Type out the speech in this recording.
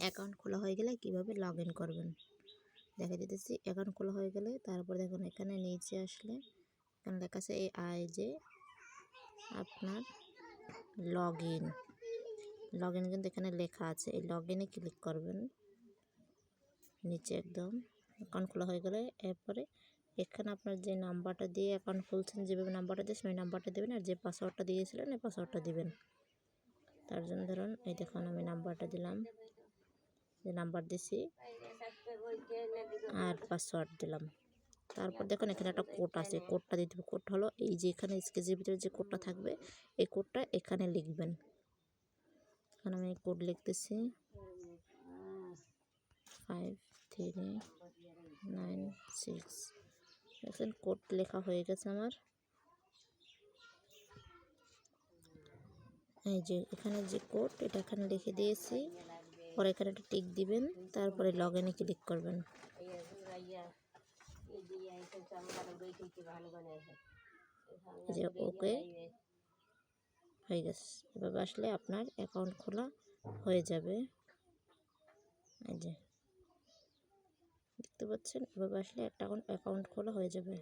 Account খোলা হয়ে গেলে কিভাবে লগ ইন করবেন দেখা দিতেছি। অ্যাকাউন্ট খোলা হয়ে গেলে তারপর দেখুন এখানে নিচে আসলে এখানে লেখা আছে এই যে আপনার লগ ইন কিন্তু এখানে লেখা আছে। এই লগ ইনে ক্লিক করবেন নিচে একদম। অ্যাকাউন্ট খোলা হয়ে গেলে এরপরে এখানে আপনার যে নাম্বারটা দিয়ে অ্যাকাউন্ট খুলছেন, যেভাবে নাম্বারটা দিয়েছেন ওই নাম্বারটা দেবেন, আর যে পাসওয়ার্ডটা দিয়েছিলেন এই পাসওয়ার্ডটা দিবেন। তার জন্য ধরুন এই দেখুন আমি নাম্বারটা দিলাম, যে নাম্বার দিছি আর পাসওয়ার্ড দিলাম। তারপর দেখুন এখানে একটা কোড আছে, কোডটা দিতে হবে। কোডটা হলো এই যে এখানে স্কেচের ভিতরে যে কোডটা থাকবে এই কোডটা এখানে লিখবেন। এখানে আমি কোড লিখতেছি 5396। দেখুন কোড লেখা হয়ে গেছে আমার। এই যে এখানে যে কোড এটা এখানে লিখে দিয়েছি। পরে এখানে একটা টিক দিবেন, তারপরে লগ ইনে ক্লিক করবেন। যে ওকে হয়ে গেছে। এভাবে আসলে আপনার অ্যাকাউন্ট খোলা হয়ে যাবে। এই যে দেখতে পাচ্ছেন, এভাবে আসলে একটা অ্যাকাউন্ট খোলা হয়ে যাবে।